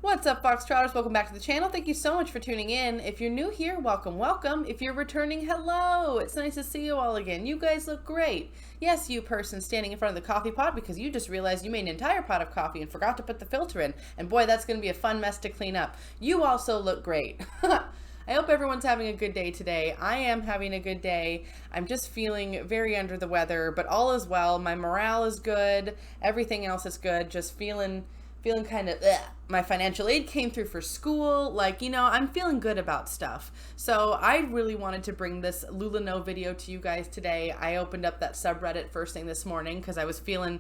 What's up, Foxtrotters? Welcome back to the channel. Thank you so much for tuning in. If you're new here, welcome, welcome. If you're returning, hello. It's nice to see you all again. You guys look great. Yes, you person standing in front of the coffee pot because you just realized you made an entire pot of coffee and forgot to put the filter in. And boy, that's going to be a fun mess to clean up. You also look great. I hope everyone's having a good day today. I am having a good day. I'm just feeling very under the weather, but all is well. My morale is good. Everything else is good. Just feeling kind of, my financial aid came through for school. I'm feeling good about stuff. So I really wanted to bring this LouLouNo video to you guys today. I opened up that subreddit first thing this morning because I was feeling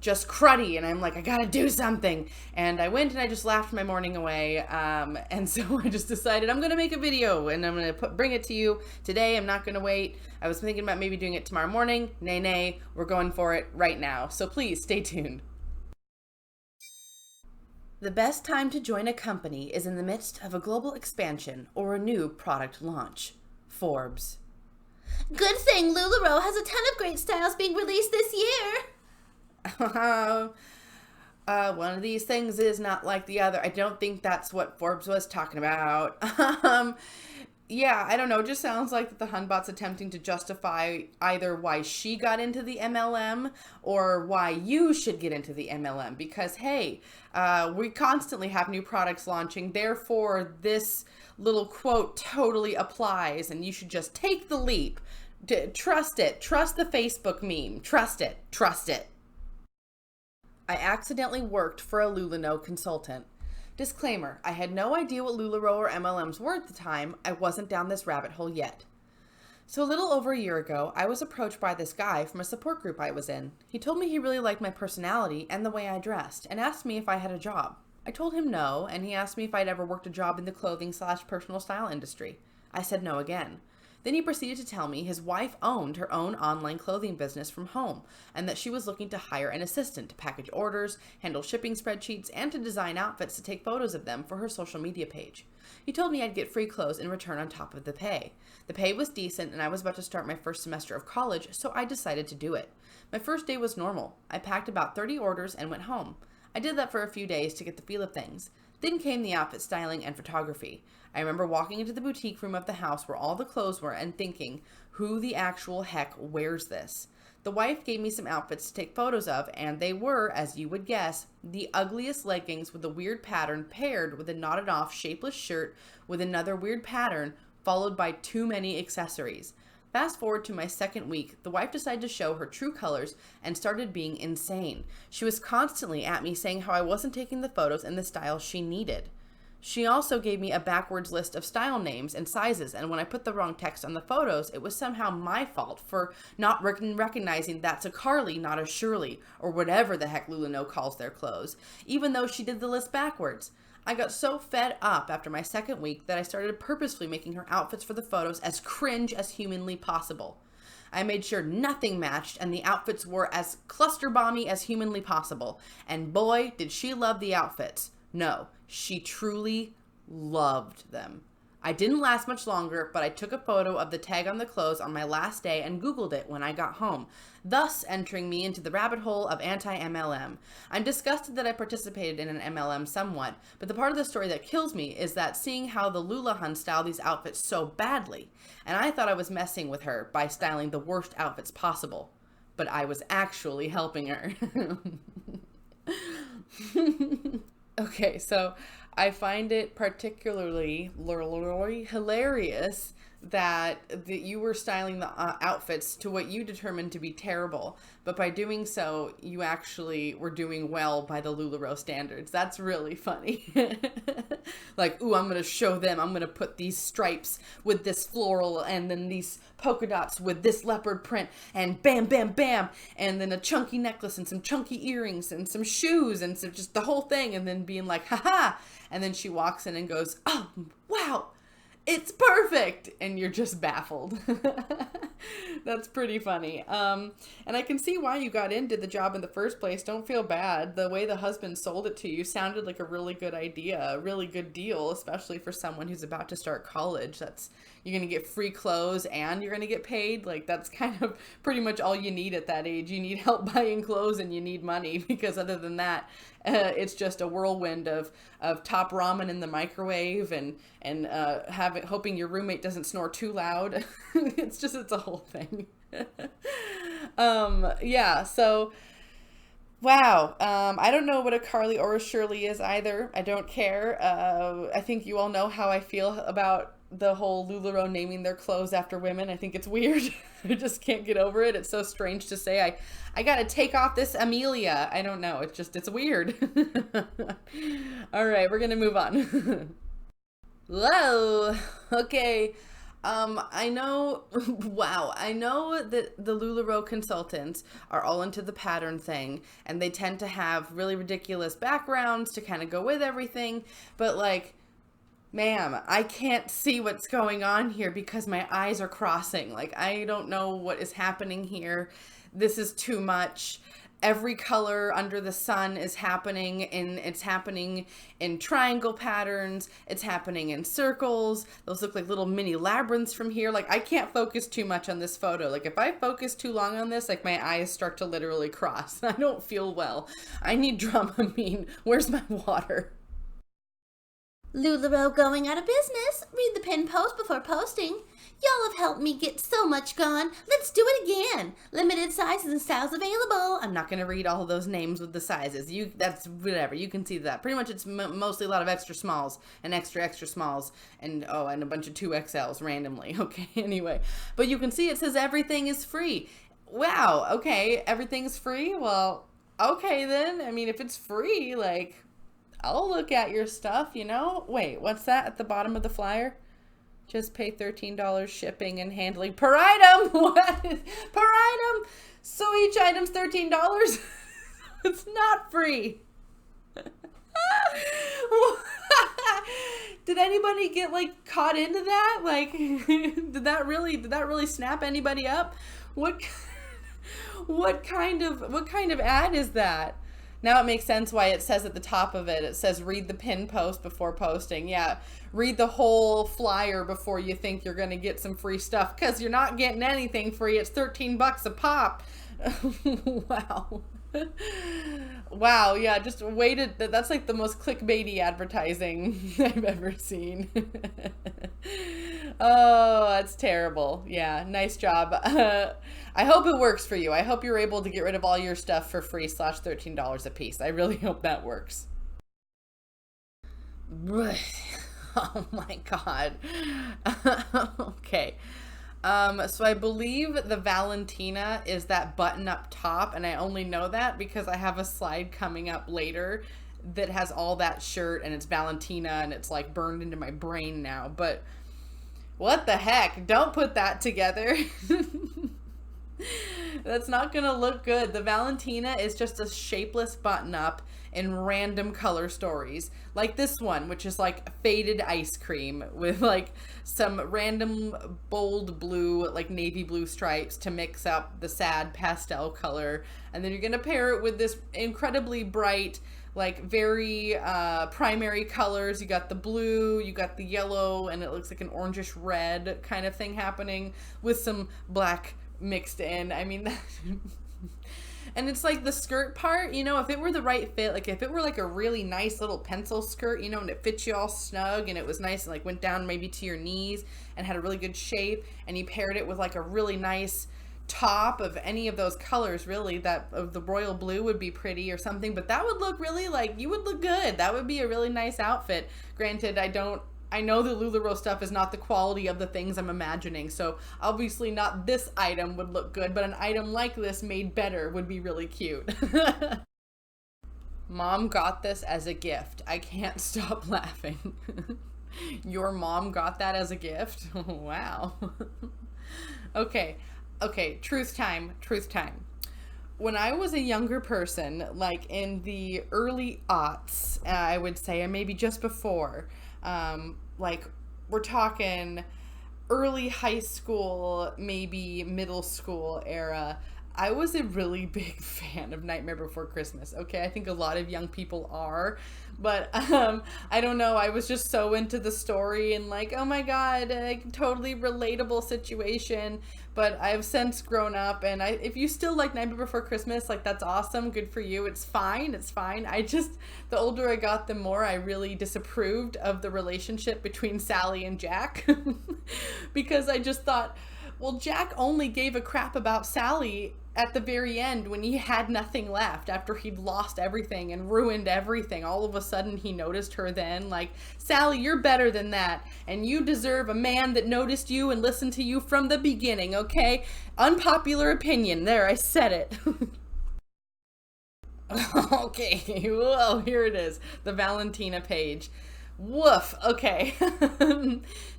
just cruddy and I'm like, I gotta do something. And I went and I just laughed my morning away. And so I just decided I'm gonna make a video and I'm gonna bring it to you today. I'm not gonna wait. I was thinking about maybe doing it tomorrow morning. Nay, we're going for it right now. So please stay tuned. The best time to join a company is in the midst of a global expansion or a new product launch. Forbes. Good thing LuLaroe has a ton of great styles being released this year. One of these things is not like the other. I don't think that's what Forbes was talking about. Yeah, I don't know. It just sounds like the Hunbot's attempting to justify either why she got into the MLM or why you should get into the MLM. Because, hey, we constantly have new products launching. Therefore, this little quote totally applies and you should just take the leap. Trust it. Trust the Facebook meme. Trust it. Trust it. I accidentally worked for a LouLouNo consultant. Disclaimer, I had no idea what LuLaroe or MLMs were at the time. I wasn't down this rabbit hole yet. So a little over a year ago, I was approached by this guy from a support group I was in. He told me he really liked my personality and the way I dressed and asked me if I had a job. I told him no, and he asked me if I'd ever worked a job in the clothing/personal style industry. I said no again. Then he proceeded to tell me his wife owned her own online clothing business from home and that she was looking to hire an assistant to package orders, handle shipping spreadsheets, and to design outfits to take photos of them for her social media page. He told me I'd get free clothes in return on top of the pay. The pay was decent and I was about to start my first semester of college, so I decided to do it. My first day was normal. I packed about 30 orders and went home. I did that for a few days to get the feel of things. Then came the outfit styling and photography. I remember walking into the boutique room of the house where all the clothes were and thinking, who the actual heck wears this? The wife gave me some outfits to take photos of, and they were, as you would guess, the ugliest leggings with a weird pattern paired with a knotted off shapeless shirt with another weird pattern, followed by too many accessories. Fast forward to my second week, the wife decided to show her true colors and started being insane. She was constantly at me saying how I wasn't taking the photos in the style she needed. She also gave me a backwards list of style names and sizes, and when I put the wrong text on the photos, it was somehow my fault for not recognizing that's a Carly, not a Shirley, or whatever the heck LouLouNo calls their clothes, even though she did the list backwards. I got so fed up after my second week that I started purposefully making her outfits for the photos as cringe as humanly possible. I made sure nothing matched and the outfits were as cluster bomby as humanly possible. And boy, did she love the outfits. No, she truly loved them. I didn't last much longer, but I took a photo of the tag on the clothes on my last day and Googled it when I got home, thus entering me into the rabbit hole of anti-MLM. I'm disgusted that I participated in an MLM somewhat, but the part of the story that kills me is that seeing how the LouLouNo styled these outfits so badly, and I thought I was messing with her by styling the worst outfits possible, but I was actually helping her. Okay, so I find it particularly hilarious that you were styling the outfits to what you determined to be terrible, but by doing so, you actually were doing well by the LuLaroe standards. That's really funny. Like, ooh, I'm going to show them. I'm going to put these stripes with this floral and then these polka dots with this leopard print and bam, bam, bam, and then a chunky necklace and some chunky earrings and some shoes and so just the whole thing, and then being like, haha, and then she walks in and goes, oh, wow, it's perfect, and you're just baffled. That's pretty funny. And I can see why you got into the job in the first place. Don't feel bad. The way the husband sold it to you sounded like a really good idea, a really good deal, especially for someone who's about to start college. That's you're going to get free clothes and you're going to get paid. Like, that's kind of pretty much all you need at that age. You need help buying clothes and you need money, because other than that, it's just a whirlwind of top ramen in the microwave and hoping your roommate doesn't snore too loud. It's a whole thing. Yeah, so wow. I don't know what a Carly or a Shirley is either. I don't care. I think you all know how I feel about the whole LouLouRoe naming their clothes after women. I think it's weird. I just can't get over it. It's so strange to say, I gotta take off this Amelia. I don't know. It's weird. All right, we're gonna move on. Whoa. Okay. I know, wow, I know that the LouLouRoe consultants are all into the pattern thing, and they tend to have really ridiculous backgrounds to kind of go with everything, but like, ma'am, I can't see what's going on here because my eyes are crossing. Like, I don't know what is happening here. This is too much. Every color under the sun is happening, and it's happening in triangle patterns. It's happening in circles. Those look like little mini labyrinths from here. Like, I can't focus too much on this photo. Like, if I focus too long on this, like, my eyes start to literally cross. I don't feel well. I need Dramamine. Where's my water? LouLouRoe going out of business. Read the pin post before posting. Y'all have helped me get so much gone. Let's do it again. Limited sizes and styles available. I'm not going to read all of those names with the sizes. That's whatever. You can see that. Pretty much it's mostly a lot of extra smalls and extra smalls and a bunch of 2XLs randomly. Okay, anyway. But you can see it says everything is free. Wow, okay, everything's free? Well, okay then. I mean, if it's free, like, I'll look at your stuff, you know? Wait, what's that at the bottom of the flyer? Just pay $13 shipping and handling per item. What? Per item? So each item's $13? It's not free. Did anybody get like caught into that? Like, did that really snap anybody up? What kind of ad is that? Now it makes sense why it says at the top of it, it says read the pin post before posting. Yeah, read the whole flyer before you think you're going to get some free stuff, because you're not getting anything free. It's $13 a pop. Wow. Wow, yeah, just waited. That's like the most clickbaity advertising I've ever seen. Oh, that's terrible. Yeah, nice job. I hope it works for you. I hope you're able to get rid of all your stuff for free / $13 a piece. I really hope that works. Oh my God. Okay. So I believe the Valentina is that button up top, and I only know that because I have a slide coming up later that has all that shirt, and it's Valentina, and it's like burned into my brain now. But what the heck? Don't put that together. That's not gonna look good. The Valentina is just a shapeless button up in random color stories, like this one, which is like faded ice cream with like some random bold blue, like navy blue stripes to mix up the sad pastel color, and then you're gonna pair it with this incredibly bright, like very primary colors. You got the blue, you got the yellow, and it looks like an orangish red kind of thing happening with some black mixed in. I mean, and it's like the skirt part, you know, if it were the right fit, like if it were like a really nice little pencil skirt, you know, and it fits you all snug and it was nice and like went down maybe to your knees and had a really good shape, and you paired it with like a really nice top of any of those colors, really, that of the royal blue would be pretty or something, but that would look really like, you would look good. That would be a really nice outfit. Granted, I know the LouLouRoe stuff is not the quality of the things I'm imagining, so obviously not this item would look good, but an item like this made better would be really cute. Mom got this as a gift. I can't stop laughing. Your mom got that as a gift? Wow. Okay, truth time. When I was a younger person, like in the early aughts, I would say, or maybe just before, like we're talking early high school, maybe middle school era, I was a really big fan of Nightmare Before Christmas. Okay, I think a lot of young people are, but I don't know. I was just so into the story and like, oh my god, a totally relatable situation. But I've since grown up, and if you still like Nightmare Before Christmas, like that's awesome, good for you. It's fine, it's fine. I just, the older I got, the more I really disapproved of the relationship between Sally and Jack, because I just thought, well, Jack only gave a crap about Sally at the very end when he had nothing left after he'd lost everything and ruined everything. All of a sudden he noticed her then, like, Sally, you're better than that, and you deserve a man that noticed you and listened to you from the beginning, okay? Unpopular opinion. There, I said it. Okay, well, here it is, the Valentina page. Woof. Okay.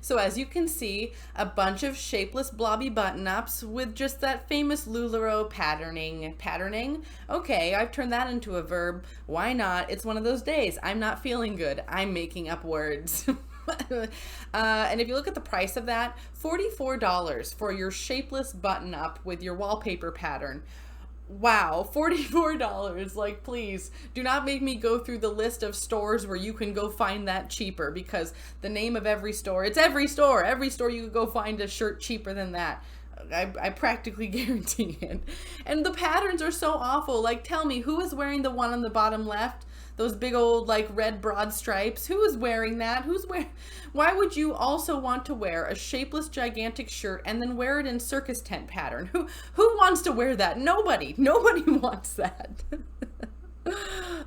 So as you can see, a bunch of shapeless blobby button-ups with just that famous LouLouRoe patterning. Patterning? Okay, I've turned that into a verb. Why not? It's one of those days. I'm not feeling good. I'm making up words. And if you look at the price of that, $44 for your shapeless button-up with your wallpaper pattern. Wow, $44. Like, please do not make me go through the list of stores where you can go find that cheaper, because the name of every store, it's every store you could go find a shirt cheaper than that. I practically guarantee it. And the patterns are so awful. Like, tell me, who is wearing the one on the bottom left? Those big old, like, red broad stripes. Who is wearing that? Why would you also want to wear a shapeless, gigantic shirt and then wear it in circus tent pattern? Who wants to wear that? Nobody. Nobody wants that.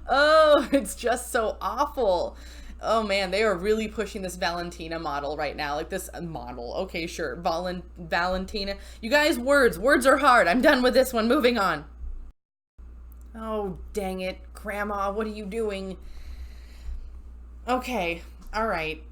Oh, it's just so awful. Oh man, they are really pushing this Valentina model right now. Like, this model. Okay, sure. Valentina. You guys, words are hard. I'm done with this one. Moving on. Oh, dang it. Grandma, what are you doing? Okay, all right.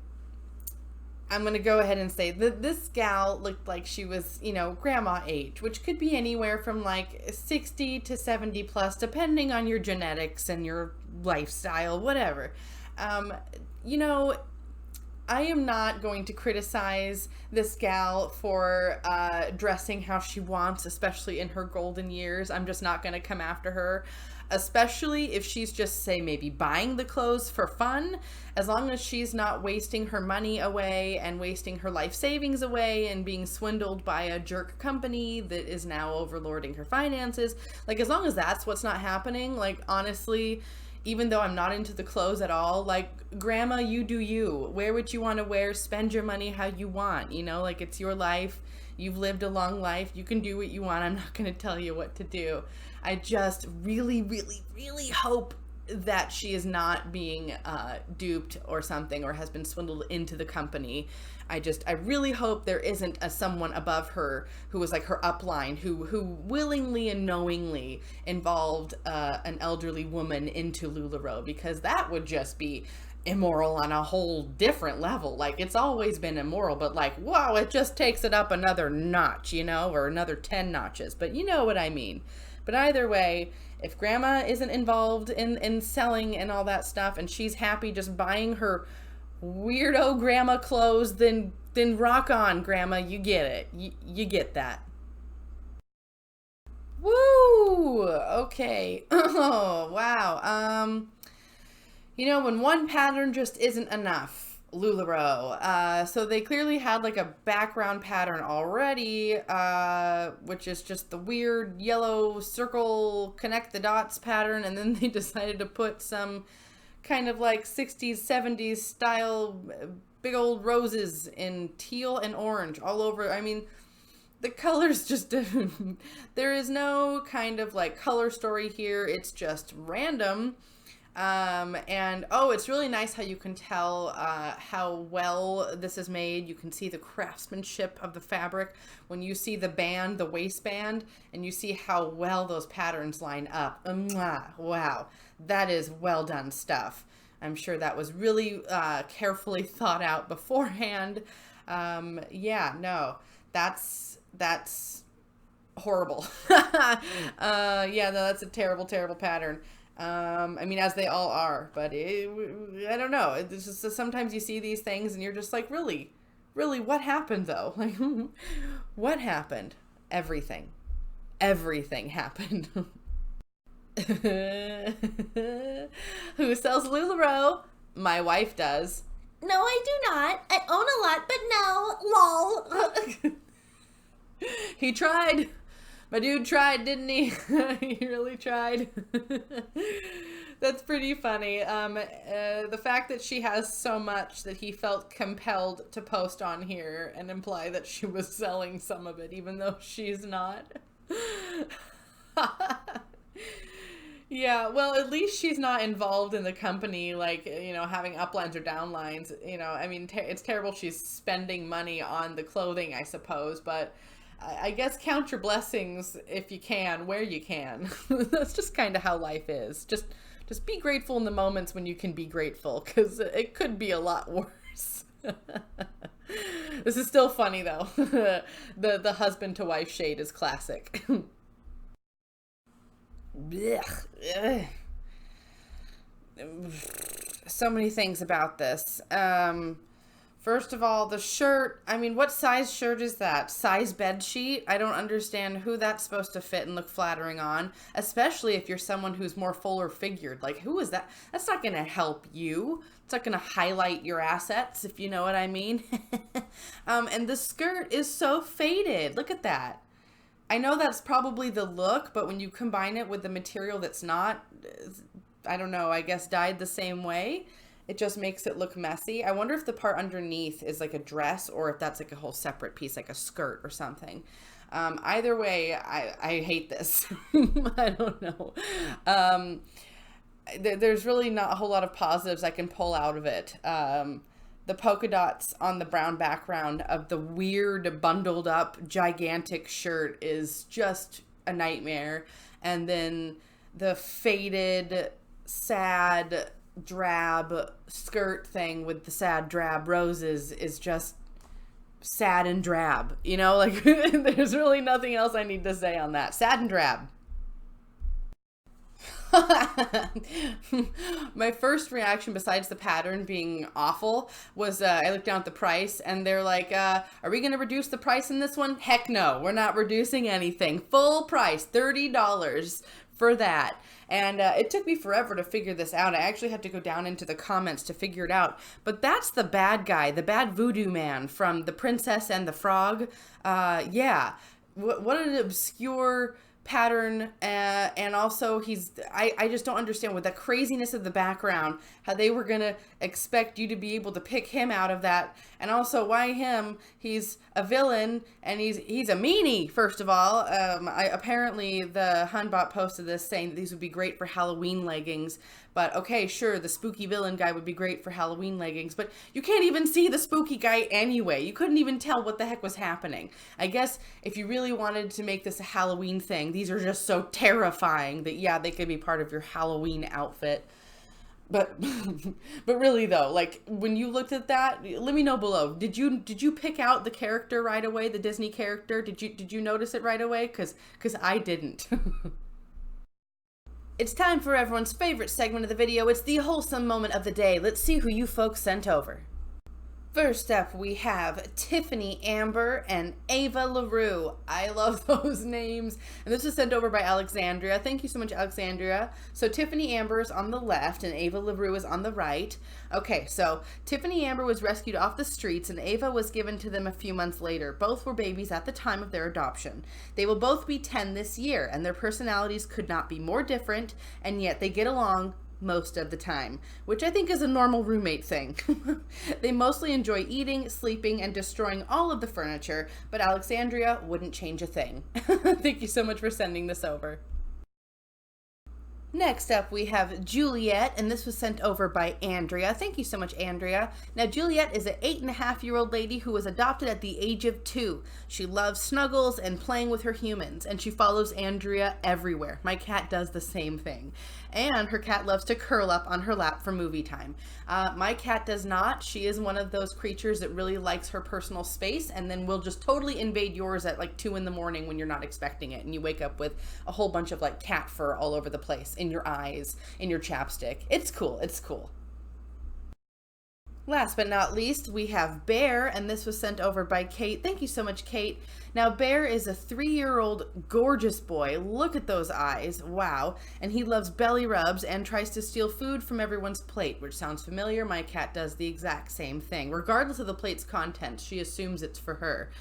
I'm going to go ahead and say that this gal looked like she was, grandma age, which could be anywhere from like 60 to 70 plus, depending on your genetics and your lifestyle, whatever. I am not going to criticize this gal for dressing how she wants, especially in her golden years. I'm just not going to come after her, especially if she's just, say, maybe buying the clothes for fun. As long as she's not wasting her money away and wasting her life savings away and being swindled by a jerk company that is now overlording her finances. Like, as long as that's what's not happening, like, honestly, even though I'm not into the clothes at all, like, grandma, you do you. Wear what you want to wear. Spend your money how you want. Like, it's your life. You've lived a long life. You can do what you want. I'm not going to tell you what to do. I just really, really, really hope that she is not being duped or something, or has been swindled into the company. I really hope there isn't someone above her who was like her upline who willingly and knowingly involved an elderly woman into LouLouRoe, because that would just be immoral on a whole different level. Like, it's always been immoral, but like, wow, it just takes it up another notch, or another 10 notches. But you know what I mean. But either way, if grandma isn't involved in selling and all that stuff, and she's happy just buying her weirdo grandma clothes, then rock on, grandma. You get it. You get that. Woo! Okay. Oh, wow. When one pattern just isn't enough, LouLouRoe. So they clearly had like a background pattern already, which is just the weird yellow circle connect the dots pattern, and then they decided to put some kind of like 60s, 70s style big old roses in teal and orange all over. I mean, the colors just there is no kind of like color story here. It's just random. And it's really nice how you can tell how well this is made. You can see the craftsmanship of the fabric when you see the band, the waistband, and you see how well those patterns line up. Wow, that is well done stuff. I'm sure that was really carefully thought out beforehand. That's horrible. That's a terrible, terrible pattern. As they all are, but I don't know. It's just sometimes you see these things and you're just like, really? really, what happened though? Like, what happened? Everything. Everything happened. Who sells Lularoe? My wife does. No, I do not. I own a lot, but no. Lol. He tried. My dude tried, didn't he? He really tried. That's pretty funny. The fact that she has so much that he felt compelled to post on here and imply that she was selling some of it, even though she's not. Yeah, well, at least she's not involved in the company, like, having uplines or downlines. I mean, it's terrible she's spending money on the clothing, I suppose, but I guess count your blessings if you can, where you can. That's just kind of how life is. Just be grateful in the moments when you can be grateful, because it could be a lot worse. This is still funny, though. The husband to wife shade is classic. Blech. So many things about this. First of all, the shirt. I mean, what size shirt is that? Size bed sheet? I don't understand who that's supposed to fit and look flattering on, especially if you're someone who's more fuller figured. Like, who is that? That's not going to help you. It's not going to highlight your assets, if you know what I mean. And the skirt is so faded. Look at that. I know that's probably the look, but when you combine it with the material that's not, I don't know, I guess dyed the same way, it just makes it look messy. I wonder if the part underneath is like a dress or if that's like a whole separate piece, like a skirt or something. Either way, I hate this. I don't know. There's really not a whole lot of positives I can pull out of it. The polka dots on the brown background of the weird bundled up gigantic shirt is just a nightmare. And then the faded, sad, drab skirt thing with the sad, drab roses is just sad and drab. Like, there's really nothing else I need to say on that. Sad and drab. My first reaction, besides the pattern being awful, was I looked down at the price and they're like, are we going to reduce the price in this one? Heck no, we're not reducing anything. Full price, $30 for that. And it took me forever to figure this out. I actually had to go down into the comments to figure it out. But that's the bad guy, the bad voodoo man from The Princess and the Frog. Yeah, what an obscure pattern, and also I just don't understand with the craziness of the background how they were gonna expect you to be able to pick him out of that, and also why him? He's a villain and he's a meanie. First of all, apparently the Hunbot posted this saying that these would be great for Halloween leggings. But okay, sure, the spooky villain guy would be great for Halloween leggings, but you can't even see the spooky guy anyway. You couldn't even tell what the heck was happening. I guess if you really wanted to make this a Halloween thing, these are just so terrifying that, yeah, they could be part of your Halloween outfit. But but really though, like, when you looked at that, let me know below. Did you pick out the character right away, the Disney character? Did you notice it right away? Cause I didn't. It's time for everyone's favorite segment of the video. It's the wholesome moment of the day. Let's see who you folks sent over. First up, we have Tiffany Amber and Ava LaRue. I love those names. And this was sent over by Alexandria. Thank you so much, Alexandria. So Tiffany Amber is on the left and Ava LaRue is on the right. Okay, so Tiffany Amber was rescued off the streets and Ava was given to them a few months later. Both were babies at the time of their adoption. They will both be 10 this year, and their personalities could not be more different, and yet they get along most of the time, which I think is a normal roommate thing. They mostly enjoy eating, sleeping, and destroying all of the furniture, but Alexandria wouldn't change a thing. Thank you so much for sending this over. Next up, we have Juliet, and this was sent over by Andrea. Thank you so much, Andrea. Now, Juliet is an 8.5-year-old lady who was adopted at the age of 2. She loves snuggles and playing with her humans, and she follows Andrea everywhere. My cat does the same thing. And her cat loves to curl up on her lap for movie time. My cat does not. She is one of those creatures that really likes her personal space and then will just totally invade yours at like 2 in the morning when you're not expecting it. And you wake up with a whole bunch of like cat fur all over the place, in your eyes, in your chapstick. It's cool. It's cool. Last but not least, we have Bear, and this was sent over by Kate. Thank you so much, Kate. Now, Bear is a 3-year-old gorgeous boy. Look at those eyes. Wow. And he loves belly rubs and tries to steal food from everyone's plate, which sounds familiar. My cat does the exact same thing. Regardless of the plate's content, she assumes it's for her.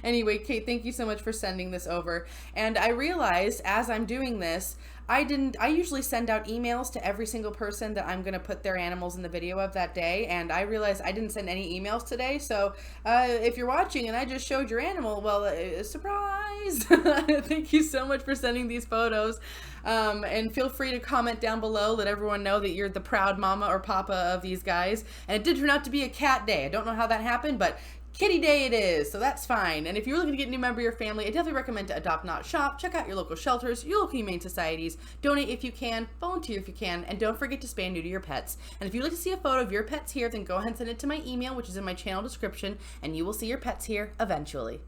Anyway, Kate, thank you so much for sending this over. And I realized as I'm doing this, I usually send out emails to every single person that I'm going to put their animals in the video of that day, and I realized I didn't send any emails today, so if you're watching and I just showed your animal, well, surprise! Thank you so much for sending these photos, and feel free to comment down below, let everyone know that you're the proud mama or papa of these guys, and it did turn out to be a cat day. I don't know how that happened, but Kitty Day it is, so that's fine. And if you're looking to get a new member of your family, I definitely recommend to adopt, not shop. Check out your local shelters, your local humane societies, donate if you can, volunteer if you can, and don't forget to spay and neuter your pets. And if you'd like to see a photo of your pets here, then go ahead and send it to my email, which is in my channel description, and you will see your pets here eventually.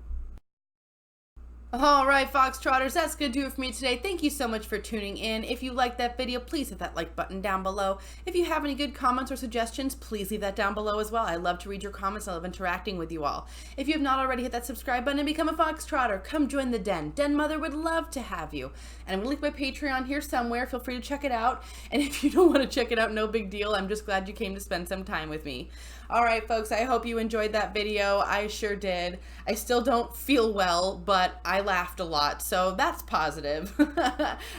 All right, Foxtrotters, that's going to do it for me today. Thank you so much for tuning in. If you liked that video, please hit that like button down below. If you have any good comments or suggestions, please leave that down below as well. I love to read your comments. I love interacting with you all. If you have not already, hit that subscribe button and become a Foxtrotter. Come join the den. Den Mother would love to have you. And I'm going to link my Patreon here somewhere. Feel free to check it out. And if you don't want to check it out, no big deal. I'm just glad you came to spend some time with me. All right, folks, I hope you enjoyed that video. I sure did. I still don't feel well, but I laughed a lot, so that's positive.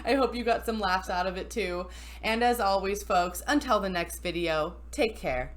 I hope you got some laughs out of it too. And as always, folks, until the next video, take care.